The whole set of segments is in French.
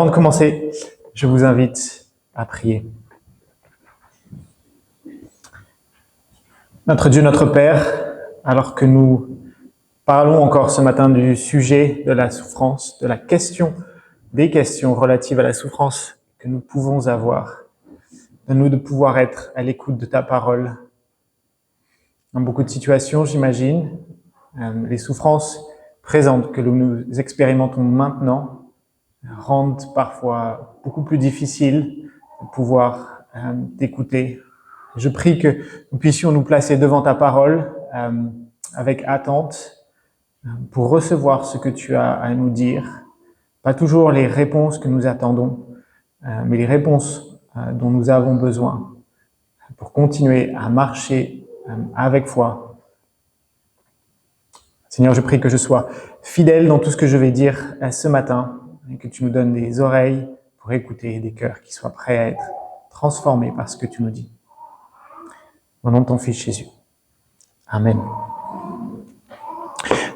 Avant de commencer, je vous invite à prier. Notre Dieu, notre Père, alors que nous parlons encore ce matin du sujet de la souffrance, de la question, des questions relatives à la souffrance que nous pouvons avoir, donne-nous de pouvoir être à l'écoute de ta parole. Dans beaucoup de situations, j'imagine, les souffrances présentes que nous expérimentons maintenant rendent parfois beaucoup plus difficile de pouvoir t'écouter. Je prie que nous puissions nous placer devant ta parole avec attente pour recevoir ce que tu as à nous dire. Pas toujours les réponses que nous attendons, mais les réponses dont nous avons besoin pour continuer à marcher avec foi. Seigneur, je prie que je sois fidèle dans tout ce que je vais dire ce matin et que tu nous donnes des oreilles pour écouter et des cœurs qui soient prêts à être transformés par ce que tu nous dis. Au nom de ton Fils Jésus. Amen.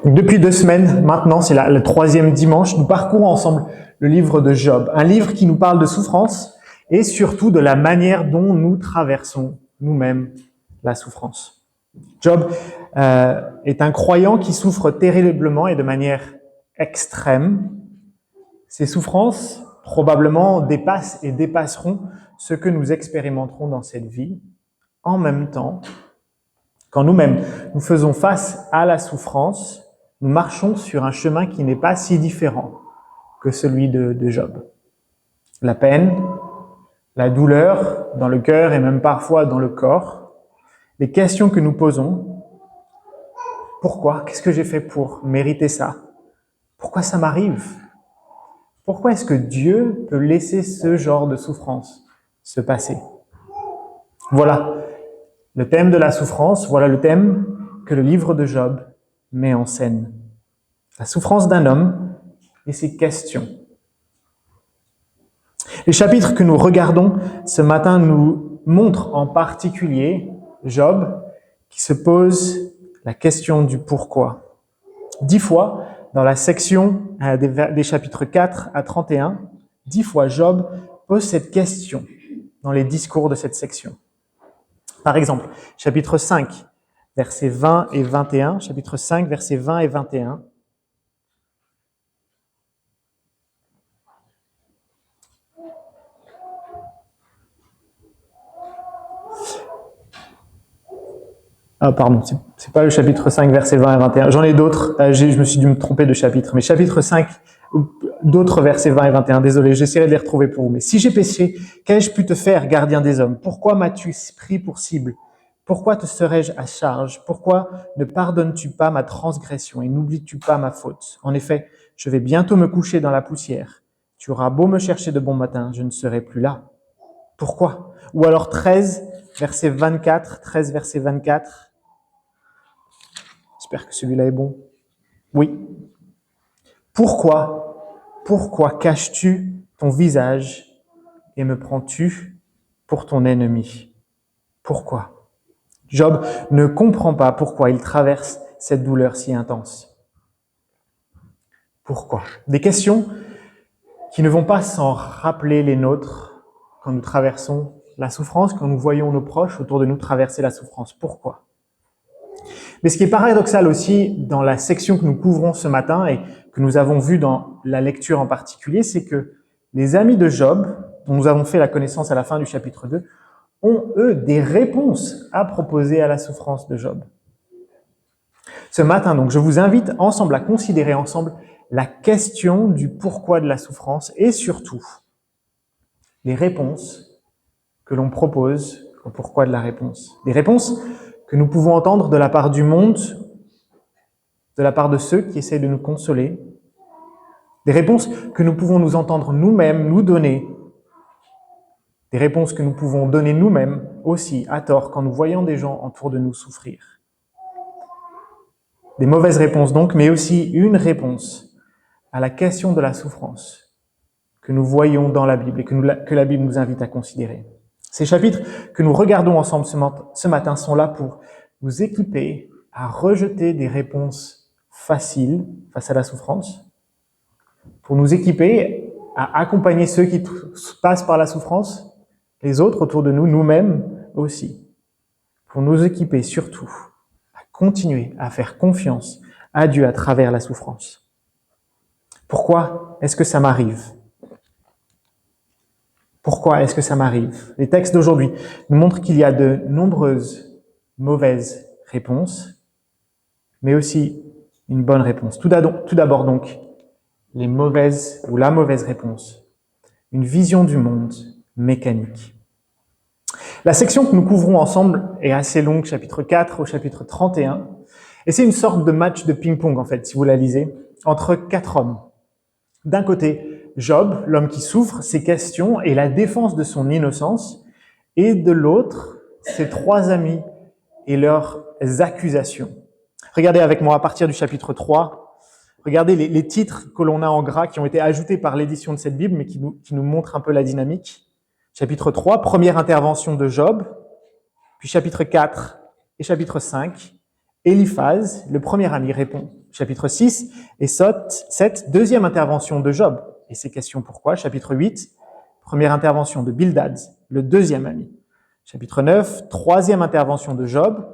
Donc, depuis 2 semaines, maintenant, c'est le 3e dimanche, nous parcourons ensemble le livre de Job. Un livre qui nous parle de souffrance et surtout de la manière dont nous traversons nous-mêmes la souffrance. Job est un croyant qui souffre terriblement et de manière extrême. Ces souffrances, probablement, dépassent et dépasseront ce que nous expérimenterons dans cette vie. En même temps, quand nous-mêmes, nous faisons face à la souffrance, nous marchons sur un chemin qui n'est pas si différent que celui de Job. La peine, la douleur dans le cœur et même parfois dans le corps, les questions que nous posons. Pourquoi? Qu'est-ce que j'ai fait pour mériter ça? Pourquoi ça m'arrive? Pourquoi est-ce que Dieu peut laisser ce genre de souffrance se passer? Voilà le thème de la souffrance, voilà le thème que le livre de Job met en scène. La souffrance d'un homme et ses questions. Les chapitres que nous regardons ce matin nous montrent en particulier Job qui se pose la question du pourquoi. 10 fois, dans la section des chapitres 4 à 31, 10 fois Job pose cette question dans les discours de cette section. Par exemple, chapitre 5, versets 20 et 21, chapitre 5, versets 20 et 21. Ah, pardon, c'est pas le chapitre 5, versets 20 et 21. J'en ai d'autres, je me suis dû me tromper de chapitre. Mais chapitre 5, d'autres versets 20 et 21. Désolé, j'essaierai de les retrouver pour vous. Mais si j'ai péché, qu'ai-je pu te faire, gardien des hommes? Pourquoi m'as-tu pris pour cible? Pourquoi te serais-je à charge? Pourquoi ne pardonnes-tu pas ma transgression et n'oublies-tu pas ma faute? En effet, je vais bientôt me coucher dans la poussière. Tu auras beau me chercher de bon matin, je ne serai plus là. Pourquoi? Ou alors 13, verset 24, 13, verset 24. J'espère que celui-là est bon. Oui. Pourquoi caches-tu ton visage et me prends-tu pour ton ennemi? Pourquoi? Job ne comprend pas pourquoi il traverse cette douleur si intense. Pourquoi? Des questions qui ne vont pas sans rappeler les nôtres quand nous traversons la souffrance, quand nous voyons nos proches autour de nous traverser la souffrance. Pourquoi? Mais ce qui est paradoxal aussi dans la section que nous couvrons ce matin et que nous avons vu dans la lecture en particulier, c'est que les amis de Job, dont nous avons fait la connaissance à la fin du chapitre 2, ont, eux, des réponses à proposer à la souffrance de Job. Ce matin, donc, je vous invite ensemble à considérer ensemble la question du pourquoi de la souffrance et surtout les réponses que l'on propose au pourquoi de la réponse. Des réponses que nous pouvons entendre de la part du monde, de la part de ceux qui essaient de nous consoler, des réponses que nous pouvons nous entendre nous-mêmes, nous donner, des réponses que nous pouvons donner nous-mêmes aussi à tort quand nous voyons des gens autour de nous souffrir. Des mauvaises réponses donc, mais aussi une réponse à la question de la souffrance que nous voyons dans la Bible et que la Bible nous invite à considérer. Ces chapitres que nous regardons ensemble ce matin sont là pour nous équiper à rejeter des réponses faciles face à la souffrance, pour nous équiper à accompagner ceux qui passent par la souffrance, les autres autour de nous, nous-mêmes aussi, pour nous équiper surtout à continuer à faire confiance à Dieu à travers la souffrance. Pourquoi est-ce que ça m'arrive ? Pourquoi est-ce que ça m'arrive ? Les textes d'aujourd'hui nous montrent qu'il y a de nombreuses mauvaises réponses, mais aussi une bonne réponse. Tout d'abord donc, les mauvaises ou la mauvaise réponse. Une vision du monde mécanique. La section que nous couvrons ensemble est assez longue, chapitre 4 au chapitre 31, et c'est une sorte de match de ping-pong en fait, si vous la lisez, entre 4 hommes. D'un côté, Job, l'homme qui souffre, ses questions et la défense de son innocence, et de l'autre, ses 3 amis et leurs accusations. Regardez avec moi à partir du chapitre 3, regardez les titres que l'on a en gras qui ont été ajoutés par l'édition de cette Bible, mais qui nous montrent un peu la dynamique. Chapitre 3, première intervention de Job, puis chapitre 4 et chapitre 5, Éliphaz, le premier ami, répond. Chapitre 6 et 7, deuxième intervention de Job et ses questions pourquoi. Chapitre 8, première intervention de Bildad, le deuxième ami. Chapitre 9, troisième intervention de Job,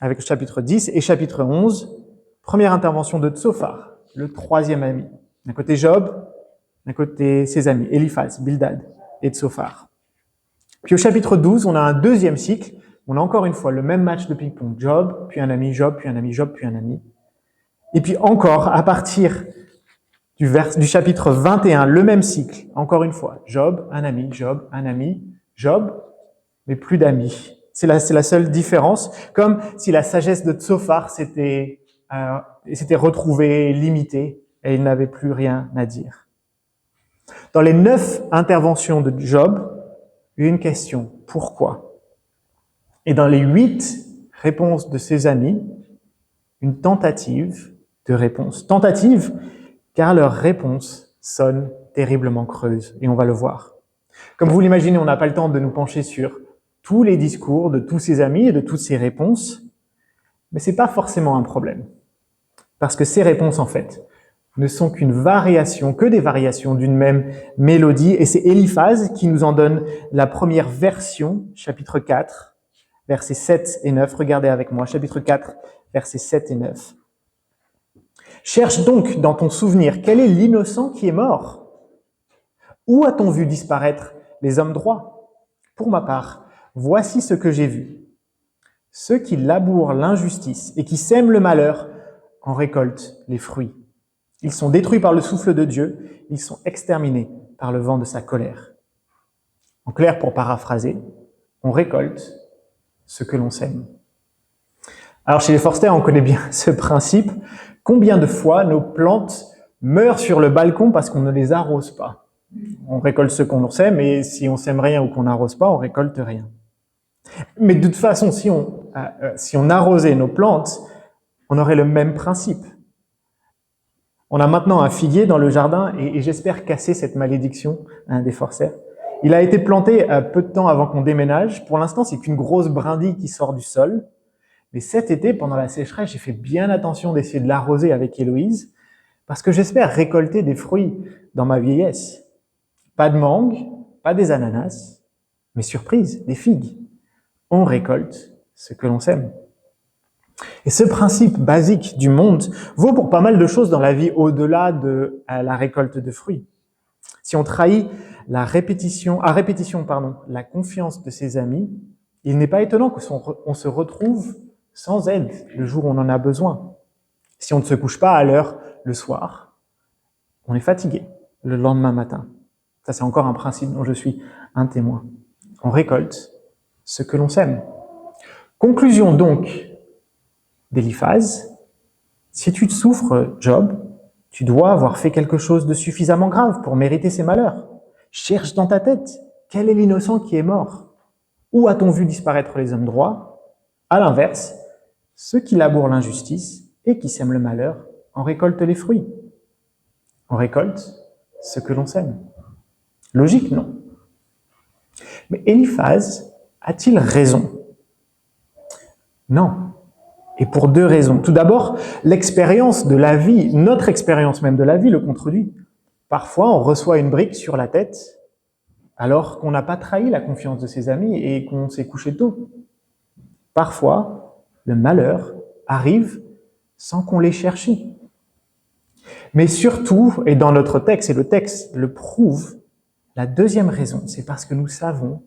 avec le chapitre 10 et chapitre 11, première intervention de Tsophar, le troisième ami. D'un côté Job, d'un côté ses amis, Éliphaz, Bildad et Tsophar. Puis au chapitre 12, on a un deuxième cycle. On a encore une fois le même match de ping-pong. Job, puis un ami, Job, puis un ami, Job, puis un ami. Et puis encore, à partir du chapitre 21, le même cycle. Encore une fois, Job, un ami, Job, mais plus d'amis. C'est la seule différence. Comme si la sagesse de Tsophar s'était retrouvée limitée et il n'avait plus rien à dire. Dans les 9 interventions de Job, une question. Pourquoi ? Et dans les 8 réponses de ses amis, une tentative de réponse. Tentative, car leur réponse sonne terriblement creuse, et on va le voir. Comme vous l'imaginez, on n'a pas le temps de nous pencher sur tous les discours de tous ses amis et de toutes ses réponses, mais c'est pas forcément un problème. Parce que ces réponses, en fait, ne sont que des variations d'une même mélodie, et c'est Éliphaz qui nous en donne la première version, chapitre 4, versets 7 et 9. Regardez avec moi, chapitre 4, versets 7 et 9. Cherche donc dans ton souvenir quel est l'innocent qui est mort. Où a-t-on vu disparaître les hommes droits ? Pour ma part, voici ce que j'ai vu. Ceux qui labourent l'injustice et qui sèment le malheur en récoltent les fruits. Ils sont détruits par le souffle de Dieu, ils sont exterminés par le vent de sa colère. En clair, pour paraphraser, on récolte ce que l'on sème. Alors chez les Forster, on connaît bien ce principe. Combien de fois nos plantes meurent sur le balcon parce qu'on ne les arrose pas ? On récolte ce qu'on sème, et si on sème rien ou qu'on n'arrose pas, on récolte rien. Mais de toute façon, si on arrosait nos plantes, on aurait le même principe. On a maintenant un figuier dans le jardin, et j'espère casser cette malédiction des Forster. Il a été planté peu de temps avant qu'on déménage. Pour l'instant, c'est qu'une grosse brindille qui sort du sol. Mais cet été, pendant la sécheresse, j'ai fait bien attention d'essayer de l'arroser avec Héloïse, parce que j'espère récolter des fruits dans ma vieillesse. Pas de mangue, pas des ananas, mais surprise, des figues. On récolte ce que l'on sème. Et ce principe basique du monde vaut pour pas mal de choses dans la vie au-delà de la récolte de fruits. Si on trahit la confiance de ses amis, il n'est pas étonnant qu'on se retrouve sans aide le jour où on en a besoin. Si on ne se couche pas à l'heure le soir, on est fatigué le lendemain matin. Ça, c'est encore un principe dont je suis un témoin. On récolte ce que l'on sème. Conclusion donc d'Éliphaz, si tu te souffres, Job, tu dois avoir fait quelque chose de suffisamment grave pour mériter ces malheurs. Cherche dans ta tête, quel est l'innocent qui est mort ? Où a-t-on vu disparaître les hommes droits ? À l'inverse, ceux qui labourent l'injustice et qui sèment le malheur en récoltent les fruits. On récolte ce que l'on sème. Logique, non ? Mais Éliphaz a-t-il raison ? Non. Et pour 2 raisons. Tout d'abord, l'expérience de la vie, notre expérience même de la vie le contredit. Parfois, on reçoit une brique sur la tête alors qu'on n'a pas trahi la confiance de ses amis et qu'on s'est couché tôt. Parfois, le malheur arrive sans qu'on l'ait cherché. Mais surtout, et dans notre texte, et le texte le prouve, la deuxième raison, c'est parce que nous savons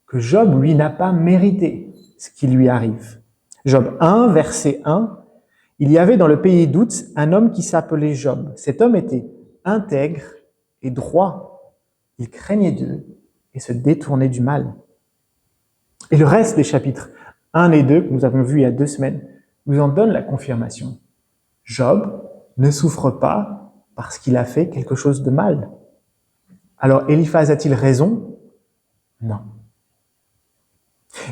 que Job, lui, n'a pas mérité ce qui lui arrive. Job 1, verset 1, « Il y avait dans le pays d'Ouz un homme qui s'appelait Job. Cet homme était intègre et droit. Il craignait Dieu et se détournait du mal. » Et le reste des chapitres 1 et 2, que nous avons vus il y a 2 semaines, nous en donne la confirmation. Job ne souffre pas parce qu'il a fait quelque chose de mal. Alors, Éliphaz a-t-il raison? Non.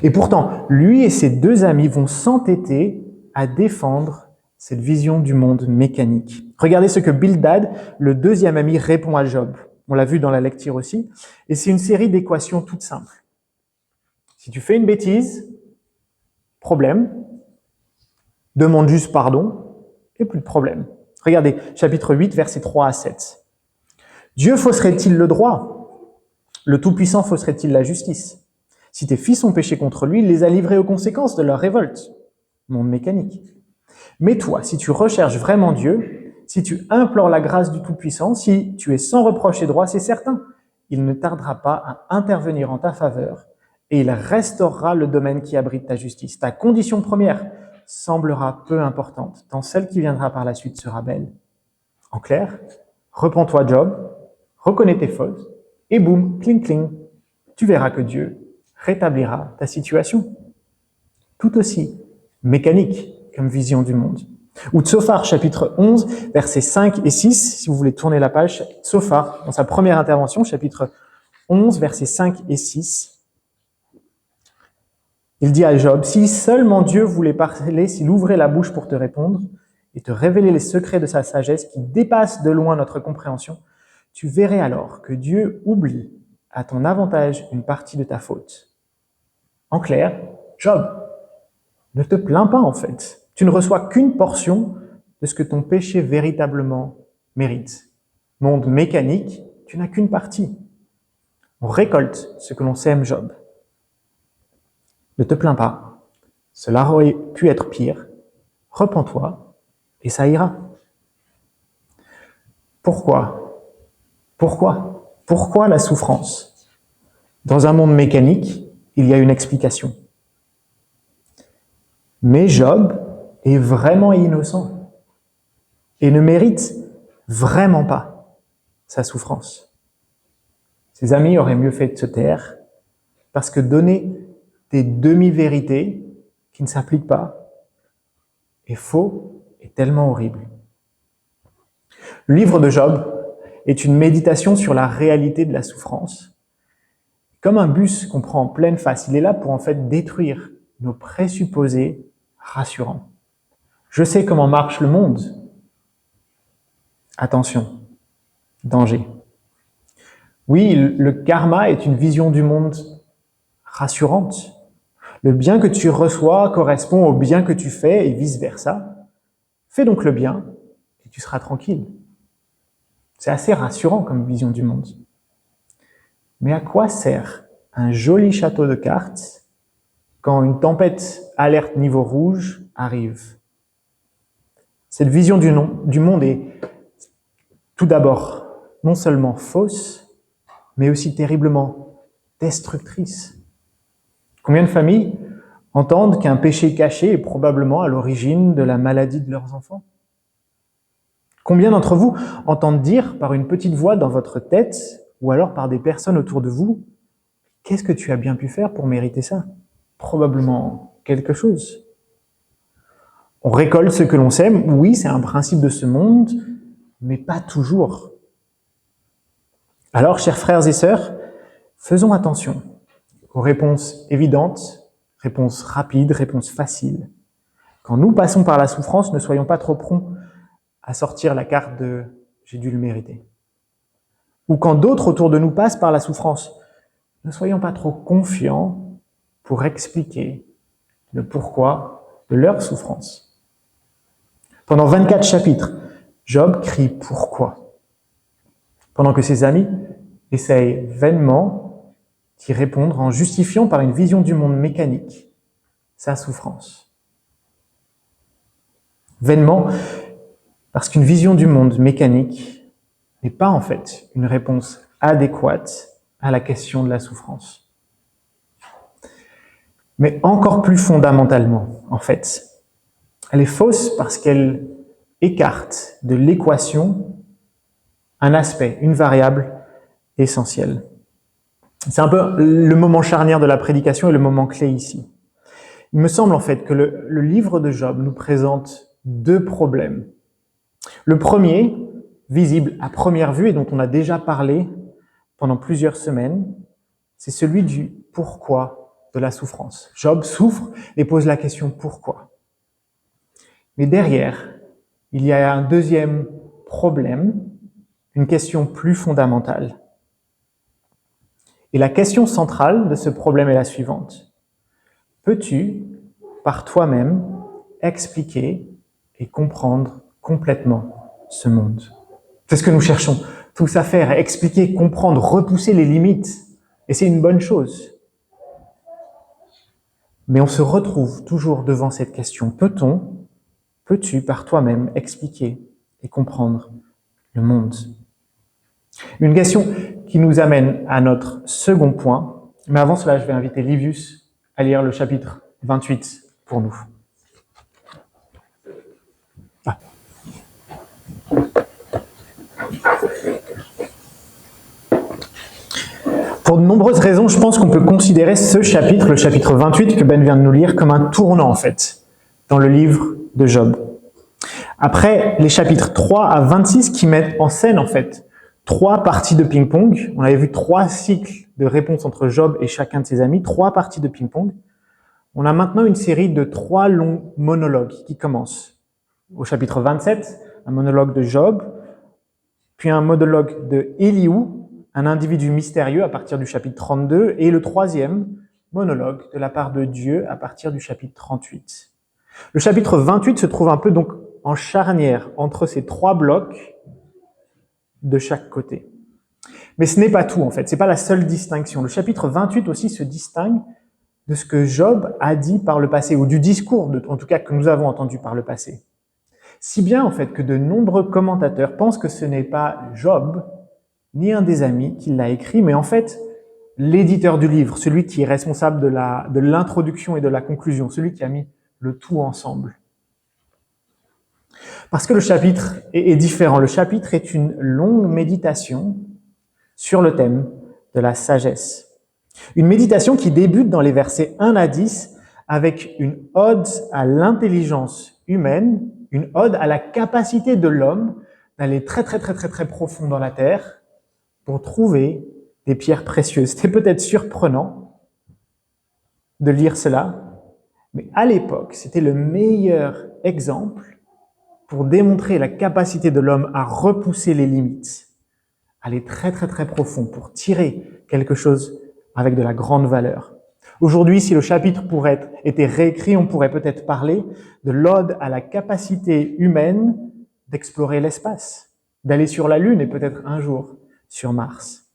Et pourtant, lui et ses 2 amis vont s'entêter à défendre cette vision du monde mécanique. Regardez ce que Bildad, le 2e ami, répond à Job. On l'a vu dans la lecture aussi. Et c'est une série d'équations toutes simples. Si tu fais une bêtise, problème, demande juste pardon, et plus de problème. Regardez, chapitre 8, versets 3 à 7. Dieu fausserait-il le droit? Le Tout-Puissant fausserait-il la justice? Si tes fils ont péché contre lui, il les a livrés aux conséquences de leur révolte. Monde mécanique. Mais toi, si tu recherches vraiment Dieu, si tu implores la grâce du Tout-Puissant, si tu es sans reproche et droit, c'est certain, il ne tardera pas à intervenir en ta faveur et il restaurera le domaine qui abrite ta justice. Ta condition première semblera peu importante, tant celle qui viendra par la suite sera belle. En clair, repens-toi Job, reconnais tes fautes, et boum, cling cling, tu verras que Dieu rétablira ta situation. Tout aussi mécanique comme vision du monde. Ou Tsophar, chapitre 11, versets 5 et 6, si vous voulez tourner la page, Tsophar, dans sa première intervention, chapitre 11, versets 5 et 6, il dit à Job, « Si seulement Dieu voulait parler, s'il ouvrait la bouche pour te répondre et te révéler les secrets de sa sagesse qui dépassent de loin notre compréhension, tu verrais alors que Dieu oublie à ton avantage une partie de ta faute. » En clair, Job, ne te plains pas en fait. Tu ne reçois qu'une portion de ce que ton péché véritablement mérite. Monde mécanique, tu n'as qu'une partie. On récolte ce que l'on sème, Job. Ne te plains pas. Cela aurait pu être pire. Repens-toi et ça ira. Pourquoi? Pourquoi la souffrance? Dans un monde mécanique, il y a une explication. Mais Job est vraiment innocent et ne mérite vraiment pas sa souffrance. Ses amis auraient mieux fait de se taire parce que donner des demi-vérités qui ne s'appliquent pas est faux et tellement horrible. Le livre de Job est une méditation sur la réalité de la souffrance. Comme un bus qu'on prend en pleine face, il est là pour en fait détruire nos présupposés rassurants. Je sais comment marche le monde. Attention, danger. Oui, le karma est une vision du monde rassurante. Le bien que tu reçois correspond au bien que tu fais et vice-versa. Fais donc le bien et tu seras tranquille. C'est assez rassurant comme vision du monde. Mais à quoi sert un joli château de cartes quand une tempête alerte niveau rouge arrive? Cette vision du monde est tout d'abord non seulement fausse, mais aussi terriblement destructrice. Combien de familles entendent qu'un péché caché est probablement à l'origine de la maladie de leurs enfants? Combien d'entre vous entendent dire par une petite voix dans votre tête ou alors par des personnes autour de vous, « Qu'est-ce que tu as bien pu faire pour mériter ça ?» Probablement quelque chose. On récolte ce que l'on sème, oui, c'est un principe de ce monde, mais pas toujours. Alors, chers frères et sœurs, faisons attention aux réponses évidentes, réponses rapides, réponses faciles. Quand nous passons par la souffrance, ne soyons pas trop prompts à sortir la carte de « j'ai dû le mériter ». Ou quand d'autres autour de nous passent par la souffrance, ne soyons pas trop confiants pour expliquer le pourquoi de leur souffrance. Pendant 24 chapitres, Job crie « pourquoi ?» pendant que ses amis essayent vainement d'y répondre en justifiant par une vision du monde mécanique sa souffrance. Vainement, parce qu'une vision du monde mécanique n'est pas en fait une réponse adéquate à la question de la souffrance. Mais encore plus fondamentalement, en fait, elle est fausse parce qu'elle écarte de l'équation un aspect, une variable essentielle. C'est un peu le moment charnière de la prédication et le moment clé ici. Il me semble en fait que le livre de Job nous présente deux problèmes. Le premier, visible à première vue et dont on a déjà parlé pendant plusieurs semaines, c'est celui du pourquoi de la souffrance. Job souffre et pose la question pourquoi. Mais derrière, il y a un deuxième problème, une question plus fondamentale. Et la question centrale de ce problème est la suivante. Peux-tu, par toi-même, expliquer et comprendre complètement ce monde? C'est ce que nous cherchons tous à faire, expliquer, comprendre, repousser les limites. Et c'est une bonne chose. Mais on se retrouve toujours devant cette question. Peux-tu par toi-même expliquer et comprendre le monde? Une question qui nous amène à notre second point. Mais avant cela, je vais inviter Livius à lire le chapitre 28 pour nous. Pour de nombreuses raisons, je pense qu'on peut considérer ce chapitre, le chapitre 28 que Ben vient de nous lire, comme un tournant en fait, dans le livre de Job. Après les chapitres 3 à 26 qui mettent en scène en fait 3 parties de ping-pong, on avait vu 3 cycles de réponses entre Job et chacun de ses amis, 3 parties de ping-pong. On a maintenant une série de 3 longs monologues qui commencent. Au chapitre 27, un monologue de Job, puis un monologue de Elihu, un individu mystérieux à partir du chapitre 32, et le troisième monologue de la part de Dieu à partir du chapitre 38. Le chapitre 28 se trouve un peu donc en charnière entre ces 3 blocs de chaque côté. Mais ce n'est pas tout en fait, c'est pas la seule distinction. Le chapitre 28 aussi se distingue de ce que Job a dit par le passé, ou du discours en tout cas que nous avons entendu par le passé. Si bien en fait que de nombreux commentateurs pensent que ce n'est pas Job, ni un des amis qui l'a écrit, mais en fait l'éditeur du livre, celui qui est responsable de l'introduction et de la conclusion, celui qui a mis le tout ensemble. Parce que le chapitre est différent. Le chapitre est une longue méditation sur le thème de la sagesse. Une méditation qui débute dans les versets 1 à 10 avec une ode à l'intelligence humaine, une ode à la capacité de l'homme d'aller très profond dans la terre pour trouver des pierres précieuses. C'était peut-être surprenant de lire cela, mais à l'époque, c'était le meilleur exemple pour démontrer la capacité de l'homme à repousser les limites, aller très profond pour tirer quelque chose avec de la grande valeur. Aujourd'hui, si le chapitre était réécrit, on pourrait peut-être parler de l'ode à la capacité humaine d'explorer l'espace, d'aller sur la Lune et peut-être un jour sur Mars.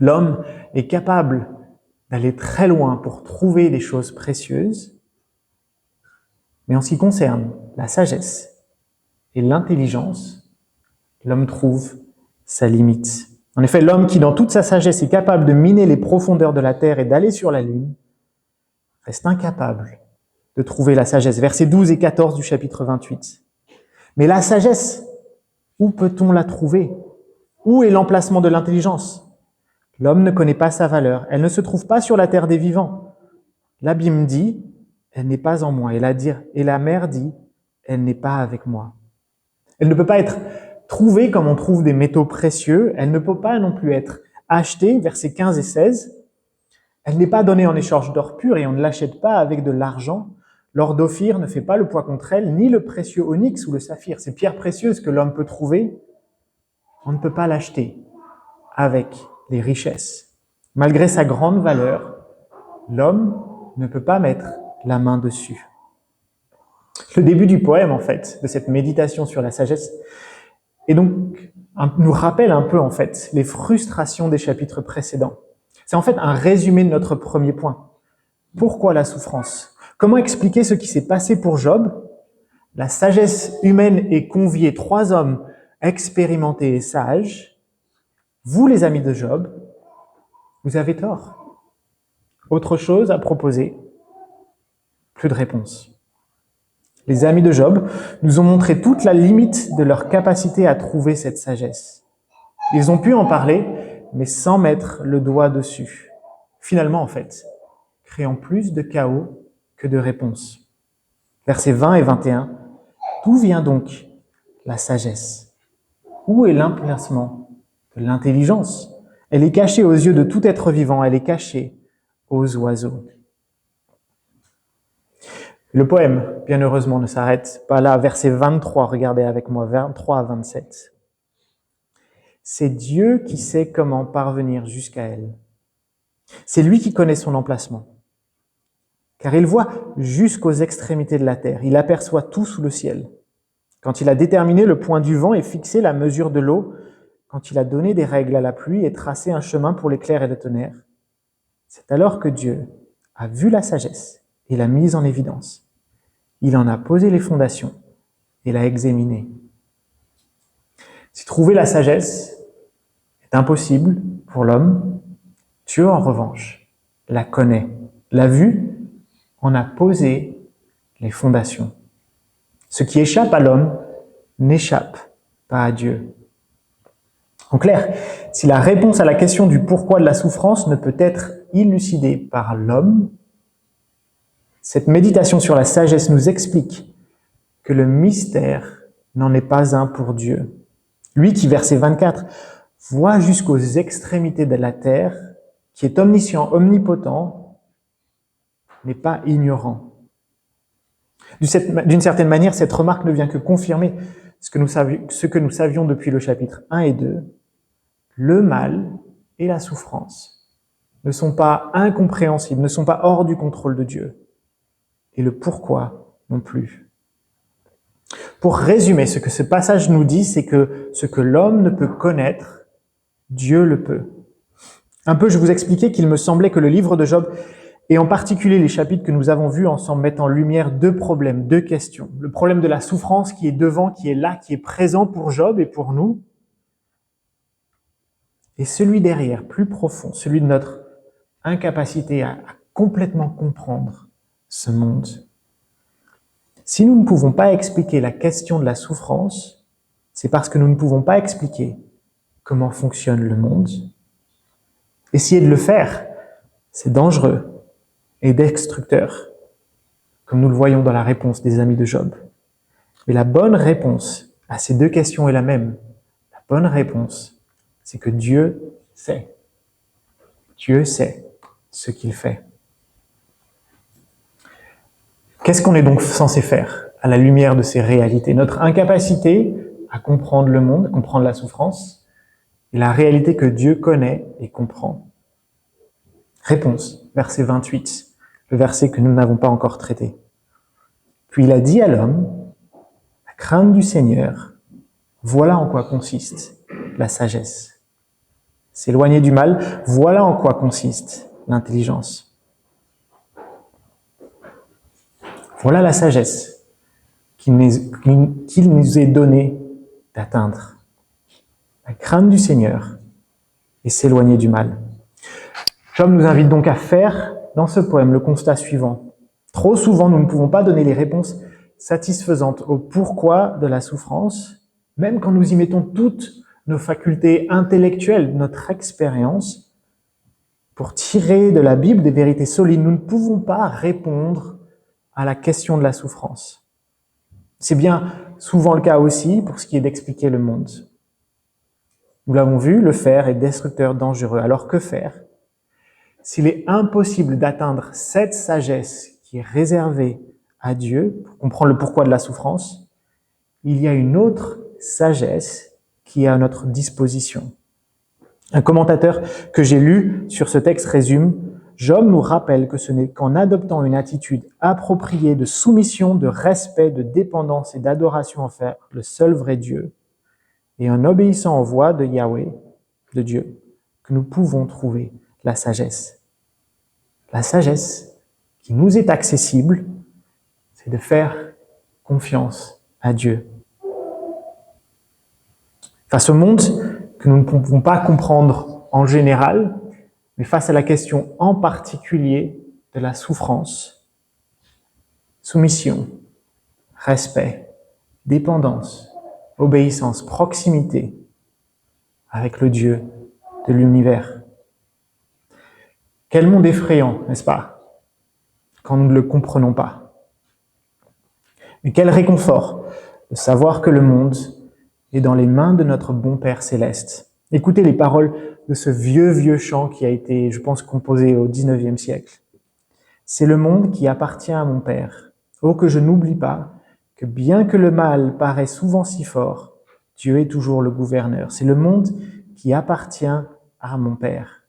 L'homme est capable d'aller très loin pour trouver des choses précieuses, mais en ce qui concerne la sagesse et l'intelligence, l'homme trouve sa limite. En effet, l'homme qui, dans toute sa sagesse, est capable de miner les profondeurs de la Terre et d'aller sur la Lune, reste incapable de trouver la sagesse. Versets 12 et 14 du chapitre 28. Mais la sagesse, où peut-on la trouver? Où est l'emplacement de l'intelligence? L'homme ne connaît pas sa valeur. Elle ne se trouve pas sur la terre des vivants. L'abîme dit, elle n'est pas en moi. Et la mer dit, elle n'est pas avec moi. Elle ne peut pas être trouvée comme on trouve des métaux précieux. Elle ne peut pas non plus être achetée, versets 15 et 16. Elle n'est pas donnée en échange d'or pur et on ne l'achète pas avec de l'argent. L'or d'Ophir ne fait pas le poids contre elle, ni le précieux onyx ou le saphir. Ces pierres précieuses que l'homme peut trouver, on ne peut pas l'acheter avec les richesses. Malgré sa grande valeur, l'homme ne peut pas mettre la main dessus. Le début du poème, en fait, de cette méditation sur la sagesse, est donc nous rappelle un peu en fait les frustrations des chapitres précédents. C'est en fait un résumé de notre premier point. Pourquoi la souffrance? Comment expliquer ce qui s'est passé pour Job? La sagesse humaine est conviée 3 hommes expérimentés et sages. Vous, les amis de Job, vous avez tort. Autre chose à proposer? Plus de réponse. Les amis de Job nous ont montré toute la limite de leur capacité à trouver cette sagesse. Ils ont pu en parler, mais sans mettre le doigt dessus. Finalement, en fait, créant plus de chaos que de réponses. Versets 20 et 21. D'où vient donc la sagesse? Où est l'emplacement de l'intelligence? Elle est cachée aux yeux de tout être vivant, elle est cachée aux oiseaux. Le poème, bien heureusement, ne s'arrête pas là. Verset 23, regardez avec moi, 23 à 27. C'est Dieu qui sait comment parvenir jusqu'à elle. C'est lui qui connaît son emplacement. Car il voit jusqu'aux extrémités de la terre. Il aperçoit tout sous le ciel. Quand il a déterminé le point du vent et fixé la mesure de l'eau, quand il a donné des règles à la pluie et tracé un chemin pour l'éclair et le tonnerre, c'est alors que Dieu a vu la sagesse et l'a mise en évidence. Il en a posé les fondations et l'a examinée. Si trouver la sagesse est impossible pour l'homme, Dieu, en revanche, la connaît, l'a vue, en a posé les fondations. Ce qui échappe à l'homme n'échappe pas à Dieu. En clair, si la réponse à la question du pourquoi de la souffrance ne peut être élucidée par l'homme, cette méditation sur la sagesse nous explique que le mystère n'en est pas un pour Dieu. Lui qui, verset 24, voit jusqu'aux extrémités de la terre, qui est omniscient, omnipotent, n'est pas ignorant. D'une certaine manière, cette remarque ne vient que confirmer ce que nous savions depuis le chapitre 1 et 2. Le mal et la souffrance ne sont pas incompréhensibles, ne sont pas hors du contrôle de Dieu. Et le pourquoi non plus. Pour résumer, ce que ce passage nous dit, c'est que ce que l'homme ne peut connaître, Dieu le peut. Un peu, je vous expliquais qu'il me semblait que le livre de Job, et en particulier les chapitres que nous avons vus ensemble, mettent en lumière 2 problèmes, 2 questions. Le problème de la souffrance qui est devant, qui est là, qui est présent pour Job et pour nous. Et celui derrière, plus profond, celui de notre incapacité à complètement comprendre ce monde. Si nous ne pouvons pas expliquer la question de la souffrance, c'est parce que nous ne pouvons pas expliquer comment fonctionne le monde. Essayer de le faire, c'est dangereux et destructeur, comme nous le voyons dans la réponse des amis de Job. Mais la bonne réponse à ces 2 questions est la même. La bonne réponse, c'est que Dieu sait. Dieu sait ce qu'il fait. Qu'est-ce qu'on est donc censé faire à la lumière de ces réalités? Notre incapacité à comprendre le monde, comprendre la souffrance, et la réalité que Dieu connaît et comprend. Réponse, verset 28, le verset que nous n'avons pas encore traité. Puis il a dit à l'homme, la crainte du Seigneur, voilà en quoi consiste la sagesse. S'éloigner du mal, voilà en quoi consiste l'intelligence. Voilà la sagesse qu'il nous est donné d'atteindre. La crainte du Seigneur et s'éloigner du mal. Job nous invite donc à faire dans ce poème le constat suivant. Trop souvent, nous ne pouvons pas donner les réponses satisfaisantes au pourquoi de la souffrance, même quand nous y mettons toutes nos facultés intellectuelles, notre expérience, pour tirer de la Bible des vérités solides. Nous ne pouvons pas répondre à la question de la souffrance. C'est bien souvent le cas aussi pour ce qui est d'expliquer le monde. Nous l'avons vu, le faire est destructeur, dangereux. Alors que faire? S'il est impossible d'atteindre cette sagesse qui est réservée à Dieu, pour comprendre le pourquoi de la souffrance, il y a une autre sagesse qui est à notre disposition. Un commentateur que j'ai lu sur ce texte résume: Job nous rappelle que ce n'est qu'en adoptant une attitude appropriée de soumission, de respect, de dépendance et d'adoration envers le seul vrai Dieu, et en obéissant aux voix de Yahweh, de Dieu, que nous pouvons trouver la sagesse. La sagesse qui nous est accessible, c'est de faire confiance à Dieu. Face au monde que nous ne pouvons pas comprendre en général, mais face à la question en particulier de la souffrance, soumission, respect, dépendance, obéissance, proximité avec le Dieu de l'univers. Quel monde effrayant, n'est-ce pas, quand nous ne le comprenons pas. Mais quel réconfort de savoir que le monde est dans les mains de notre bon Père céleste. Écoutez les paroles de ce vieux chant qui a été, je pense, composé au XIXe siècle. C'est le monde qui appartient à mon Père. Oh, que je n'oublie pas que bien que le mal paraît souvent si fort, Dieu est toujours le gouverneur. C'est le monde qui appartient à mon Père.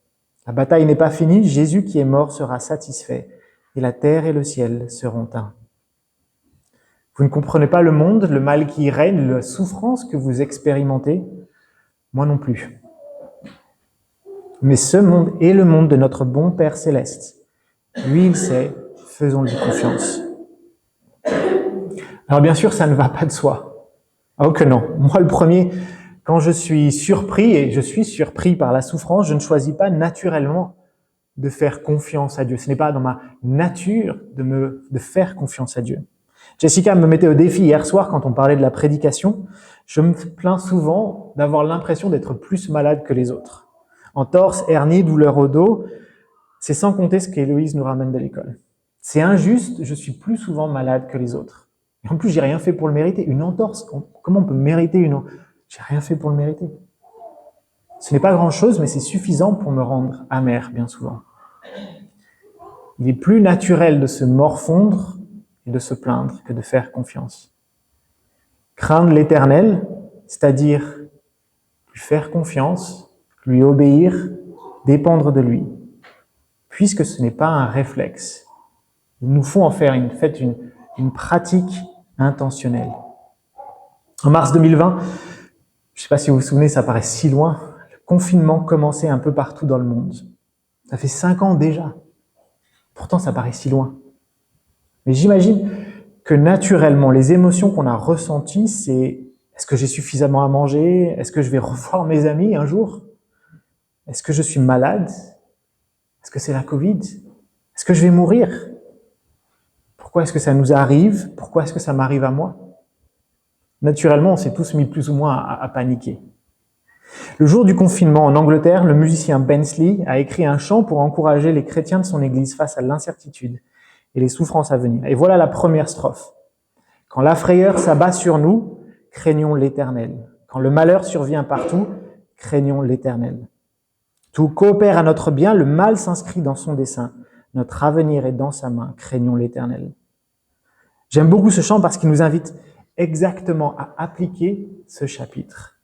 La bataille n'est pas finie, Jésus qui est mort sera satisfait, et la terre et le ciel seront un. Vous ne comprenez pas le monde, le mal qui y règne, la souffrance que vous expérimentez? Moi non plus. Mais ce monde est le monde de notre bon Père céleste. Lui, il sait, faisons-lui confiance. Alors bien sûr, ça ne va pas de soi. Oh que non. Moi, le premier, quand je suis surpris, et je suis surpris par la souffrance, je ne choisis pas naturellement de faire confiance à Dieu. Ce n'est pas dans ma nature de faire confiance à Dieu. Jessica me mettait au défi hier soir quand on parlait de la prédication. Je me plains souvent d'avoir l'impression d'être plus malade que les autres. Entorse, hernie, douleur au dos, c'est sans compter ce qu'Héloïse nous ramène de l'école. C'est injuste, je suis plus souvent malade que les autres. Et en plus, j'ai rien fait pour le mériter. Une entorse, comment on peut mériter une entorse? J'ai rien fait pour le mériter. Ce n'est pas grand-chose, mais c'est suffisant pour me rendre amer, bien souvent. Il est plus naturel de se morfondre et de se plaindre que de faire confiance. Craindre l'Éternel, c'est-à-dire lui faire confiance, lui obéir, dépendre de lui, puisque ce n'est pas un réflexe. Il nous faut en faire une pratique intentionnelle. En mars 2020, je ne sais pas si vous vous souvenez, ça paraît si loin, le confinement commençait un peu partout dans le monde. Ça fait 5 ans déjà. Pourtant, ça paraît si loin. Mais j'imagine que naturellement, les émotions qu'on a ressenties, c'est est-ce que j'ai suffisamment à manger? Est-ce que je vais revoir mes amis un jour? Est-ce que je suis malade? Est-ce que c'est la Covid? Est-ce que je vais mourir? Pourquoi est-ce que ça nous arrive? Pourquoi est-ce que ça m'arrive à moi? Naturellement, on s'est tous mis plus ou moins à paniquer. Le jour du confinement en Angleterre, le musicien Bensley a écrit un chant pour encourager les chrétiens de son église face à l'incertitude et les souffrances à venir. Et voilà la première strophe. Quand la frayeur s'abat sur nous, craignons l'Éternel. Quand le malheur survient partout, craignons l'Éternel. Tout coopère à notre bien, le mal s'inscrit dans son dessein. Notre avenir est dans sa main, craignons l'Éternel. J'aime beaucoup ce chant parce qu'il nous invite exactement à appliquer ce chapitre.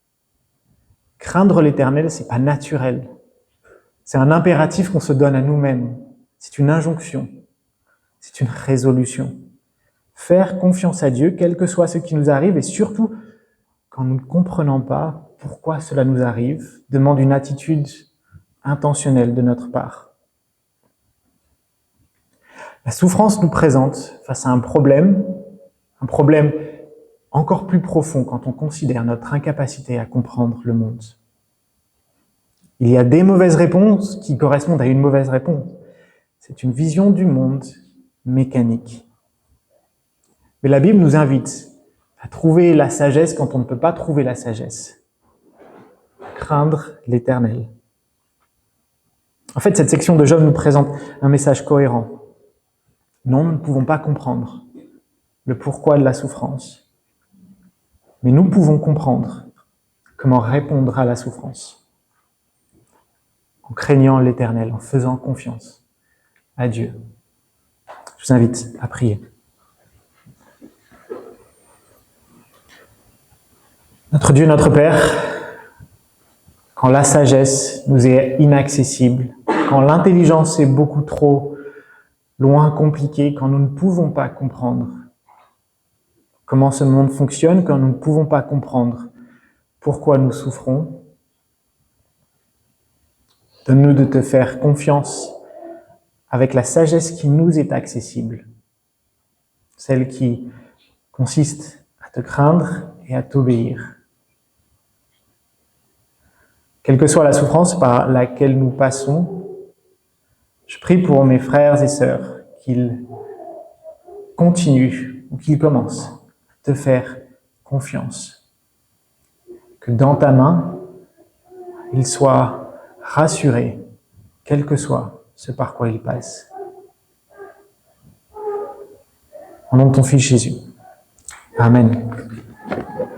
Craindre l'Éternel, c'est pas naturel. C'est un impératif qu'on se donne à nous-mêmes. C'est une injonction. C'est une résolution. Faire confiance à Dieu, quel que soit ce qui nous arrive, et surtout, quand nous ne comprenons pas pourquoi cela nous arrive, demande une attitude intentionnelle de notre part. La souffrance nous présente face à un problème encore plus profond quand on considère notre incapacité à comprendre le monde. Il y a des mauvaises réponses qui correspondent à une mauvaise réponse. C'est une vision du monde mécanique. Mais la Bible nous invite à trouver la sagesse quand on ne peut pas trouver la sagesse. Craindre l'Éternel. En fait, cette section de Job nous présente un message cohérent. Non, nous ne pouvons pas comprendre le pourquoi de la souffrance. Mais nous pouvons comprendre comment répondre à la souffrance. En craignant l'Éternel, en faisant confiance à Dieu. Je vous invite à prier. Notre Dieu, notre Père, quand la sagesse nous est inaccessible, quand l'intelligence est beaucoup trop loin, compliquée, quand nous ne pouvons pas comprendre comment ce monde fonctionne, quand nous ne pouvons pas comprendre pourquoi nous souffrons. Donne-nous de te faire confiance avec la sagesse qui nous est accessible, celle qui consiste à te craindre et à t'obéir. Quelle que soit la souffrance par laquelle nous passons, je prie pour mes frères et sœurs qu'ils continuent ou qu'ils commencent à te faire confiance. Que dans ta main, ils soient rassurés, quel que soit ce par quoi ils passent. Au nom de ton Fils Jésus. Amen.